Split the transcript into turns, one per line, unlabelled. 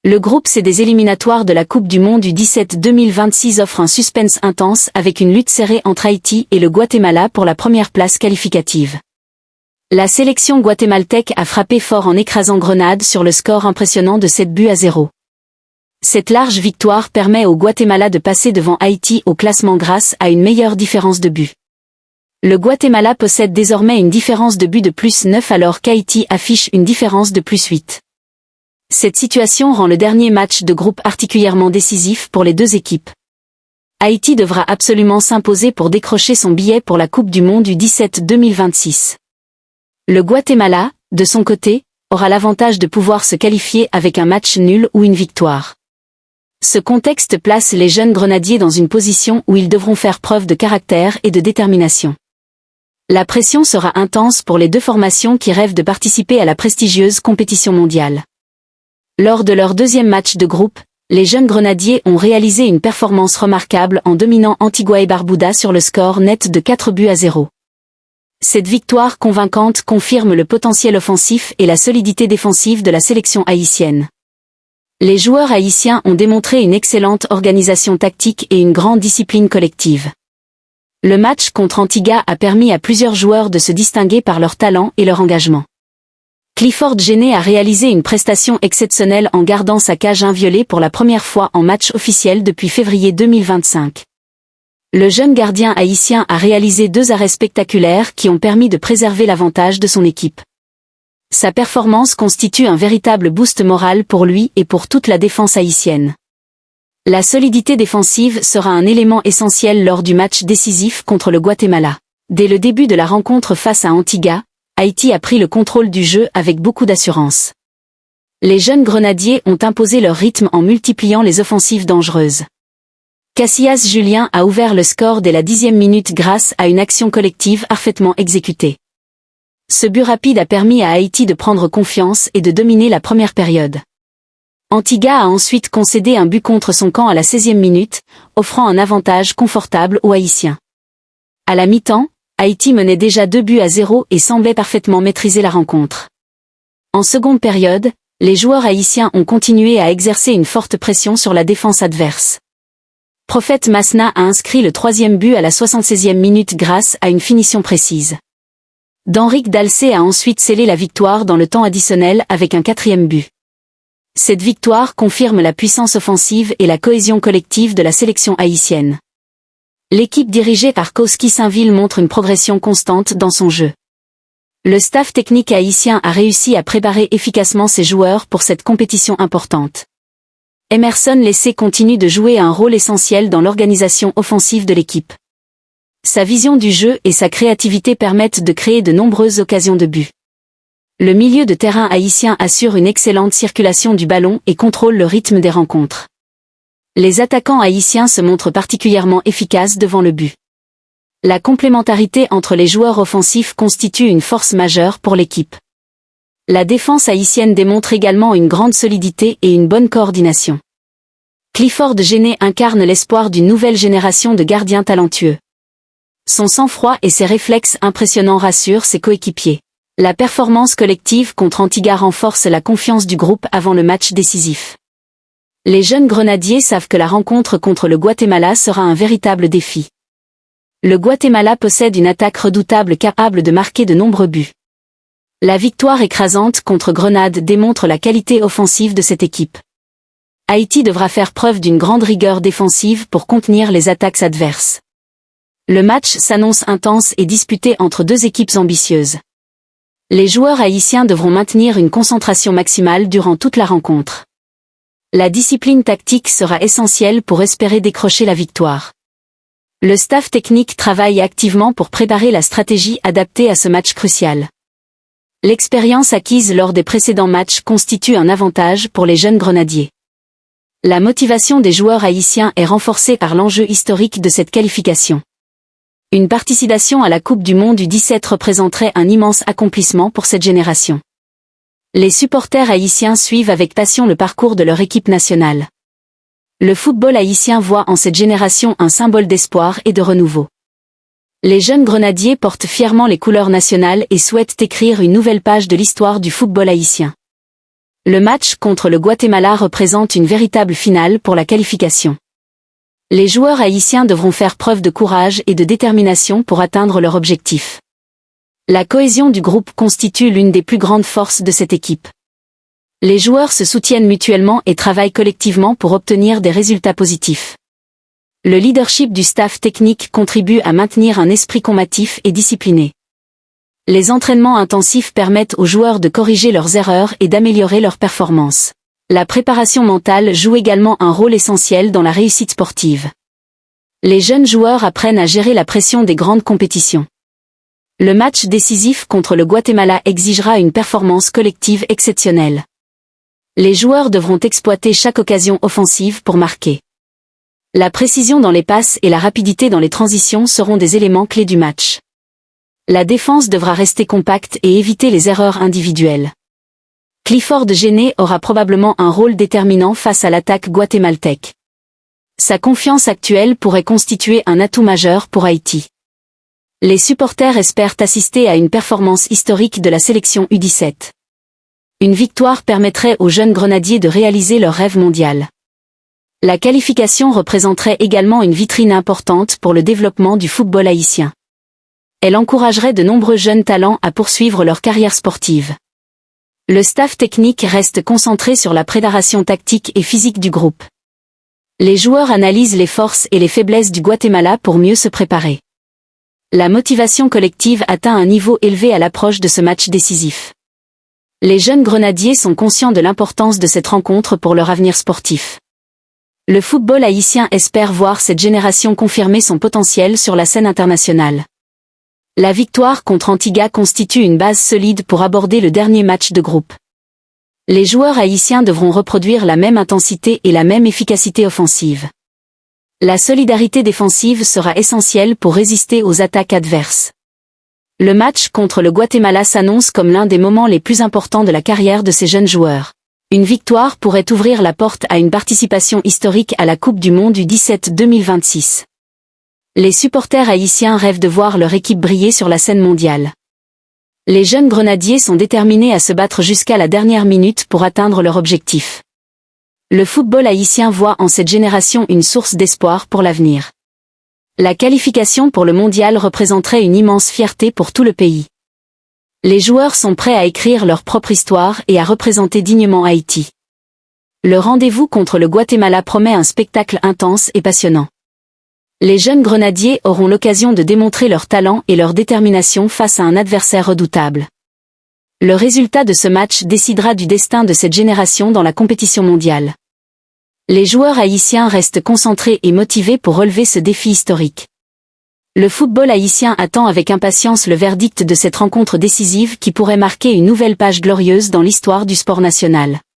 Le groupe C des éliminatoires de la Coupe du Monde U17 2026 offre un suspense intense avec une lutte serrée entre Haïti et le Guatemala pour la première place qualificative. La sélection guatémaltèque a frappé fort en écrasant Grenade sur le score impressionnant de 7-0. Cette large victoire permet au Guatemala de passer devant Haïti au classement grâce à une meilleure différence de but. Le Guatemala possède désormais une différence de but de +9 alors qu'Haïti affiche une différence de +8. Cette situation rend le dernier match de groupe particulièrement décisif pour les deux équipes. Haïti devra absolument s'imposer pour décrocher son billet pour la Coupe du Monde U17 2026. Le Guatemala, de son côté, aura l'avantage de pouvoir se qualifier avec un match nul ou une victoire. Ce contexte place les jeunes grenadiers dans une position où ils devront faire preuve de caractère et de détermination. La pression sera intense pour les deux formations qui rêvent de participer à la prestigieuse compétition mondiale. Lors de leur deuxième match de groupe, les jeunes grenadiers ont réalisé une performance remarquable en dominant Antigua et Barbuda sur le score net de 4-0. Cette victoire convaincante confirme le potentiel offensif et la solidité défensive de la sélection haïtienne. Les joueurs haïtiens ont démontré une excellente organisation tactique et une grande discipline collective. Le match contre Antigua a permis à plusieurs joueurs de se distinguer par leur talent et leur engagement. Clifford Gene a réalisé une prestation exceptionnelle en gardant sa cage inviolée pour la première fois en match officiel depuis février 2025. Le jeune gardien haïtien a réalisé 2 arrêts spectaculaires qui ont permis de préserver l'avantage de son équipe. Sa performance constitue un véritable boost moral pour lui et pour toute la défense haïtienne. La solidité défensive sera un élément essentiel lors du match décisif contre le Guatemala. Dès le début de la rencontre face à Antigua, Haïti a pris le contrôle du jeu avec beaucoup d'assurance. Les jeunes grenadiers ont imposé leur rythme en multipliant les offensives dangereuses. Casillas Julien a ouvert le score dès la 10e minute grâce à une action collective parfaitement exécutée. Ce but rapide a permis à Haïti de prendre confiance et de dominer la première période. Antigua a ensuite concédé un but contre son camp à la 16e minute, offrant un avantage confortable aux Haïtiens. À la mi-temps, Haïti menait déjà 2-0 et semblait parfaitement maîtriser la rencontre. En seconde période, les joueurs haïtiens ont continué à exercer une forte pression sur la défense adverse. Prophète Masna a inscrit le 3e but à la 76e minute grâce à une finition précise. D'Henrique Dalcé a ensuite scellé la victoire dans le temps additionnel avec un 4e but. Cette victoire confirme la puissance offensive et la cohésion collective de la sélection haïtienne. L'équipe dirigée par Koski Saint-Ville montre une progression constante dans son jeu. Le staff technique haïtien a réussi à préparer efficacement ses joueurs pour cette compétition importante. Emerson Lessé continue de jouer un rôle essentiel dans l'organisation offensive de l'équipe. Sa vision du jeu et sa créativité permettent de créer de nombreuses occasions de but. Le milieu de terrain haïtien assure une excellente circulation du ballon et contrôle le rythme des rencontres. Les attaquants haïtiens se montrent particulièrement efficaces devant le but. La complémentarité entre les joueurs offensifs constitue une force majeure pour l'équipe. La défense haïtienne démontre également une grande solidité et une bonne coordination. Clifford Gene incarne l'espoir d'une nouvelle génération de gardiens talentueux. Son sang-froid et ses réflexes impressionnants rassurent ses coéquipiers. La performance collective contre Antigua renforce la confiance du groupe avant le match décisif. Les jeunes grenadiers savent que la rencontre contre le Guatemala sera un véritable défi. Le Guatemala possède une attaque redoutable capable de marquer de nombreux buts. La victoire écrasante contre Grenade démontre la qualité offensive de cette équipe. Haïti devra faire preuve d'une grande rigueur défensive pour contenir les attaques adverses. Le match s'annonce intense et disputé entre deux équipes ambitieuses. Les joueurs haïtiens devront maintenir une concentration maximale durant toute la rencontre. La discipline tactique sera essentielle pour espérer décrocher la victoire. Le staff technique travaille activement pour préparer la stratégie adaptée à ce match crucial. L'expérience acquise lors des précédents matchs constitue un avantage pour les jeunes grenadiers. La motivation des joueurs haïtiens est renforcée par l'enjeu historique de cette qualification. Une participation à la Coupe du Monde U17 représenterait un immense accomplissement pour cette génération. Les supporters haïtiens suivent avec passion le parcours de leur équipe nationale. Le football haïtien voit en cette génération un symbole d'espoir et de renouveau. Les jeunes grenadiers portent fièrement les couleurs nationales et souhaitent écrire une nouvelle page de l'histoire du football haïtien. Le match contre le Guatemala représente une véritable finale pour la qualification. Les joueurs haïtiens devront faire preuve de courage et de détermination pour atteindre leur objectif. La cohésion du groupe constitue l'une des plus grandes forces de cette équipe. Les joueurs se soutiennent mutuellement et travaillent collectivement pour obtenir des résultats positifs. Le leadership du staff technique contribue à maintenir un esprit combatif et discipliné. Les entraînements intensifs permettent aux joueurs de corriger leurs erreurs et d'améliorer leurs performances. La préparation mentale joue également un rôle essentiel dans la réussite sportive. Les jeunes joueurs apprennent à gérer la pression des grandes compétitions. Le match décisif contre le Guatemala exigera une performance collective exceptionnelle. Les joueurs devront exploiter chaque occasion offensive pour marquer. La précision dans les passes et la rapidité dans les transitions seront des éléments clés du match. La défense devra rester compacte et éviter les erreurs individuelles. Clifford Gene aura probablement un rôle déterminant face à l'attaque guatémaltèque. Sa confiance actuelle pourrait constituer un atout majeur pour Haïti. Les supporters espèrent assister à une performance historique de la sélection U17. Une victoire permettrait aux jeunes grenadiers de réaliser leur rêve mondial. La qualification représenterait également une vitrine importante pour le développement du football haïtien. Elle encouragerait de nombreux jeunes talents à poursuivre leur carrière sportive. Le staff technique reste concentré sur la préparation tactique et physique du groupe. Les joueurs analysent les forces et les faiblesses du Guatemala pour mieux se préparer. La motivation collective atteint un niveau élevé à l'approche de ce match décisif. Les jeunes grenadiers sont conscients de l'importance de cette rencontre pour leur avenir sportif. Le football haïtien espère voir cette génération confirmer son potentiel sur la scène internationale. La victoire contre Antigua constitue une base solide pour aborder le dernier match de groupe. Les joueurs haïtiens devront reproduire la même intensité et la même efficacité offensive. La solidarité défensive sera essentielle pour résister aux attaques adverses. Le match contre le Guatemala s'annonce comme l'un des moments les plus importants de la carrière de ces jeunes joueurs. Une victoire pourrait ouvrir la porte à une participation historique à la Coupe du Monde U17 2026. Les supporters haïtiens rêvent de voir leur équipe briller sur la scène mondiale. Les jeunes grenadiers sont déterminés à se battre jusqu'à la dernière minute pour atteindre leur objectif. Le football haïtien voit en cette génération une source d'espoir pour l'avenir. La qualification pour le mondial représenterait une immense fierté pour tout le pays. Les joueurs sont prêts à écrire leur propre histoire et à représenter dignement Haïti. Le rendez-vous contre le Guatemala promet un spectacle intense et passionnant. Les jeunes grenadiers auront l'occasion de démontrer leur talent et leur détermination face à un adversaire redoutable. Le résultat de ce match décidera du destin de cette génération dans la compétition mondiale. Les joueurs haïtiens restent concentrés et motivés pour relever ce défi historique. Le football haïtien attend avec impatience le verdict de cette rencontre décisive qui pourrait marquer une nouvelle page glorieuse dans l'histoire du sport national.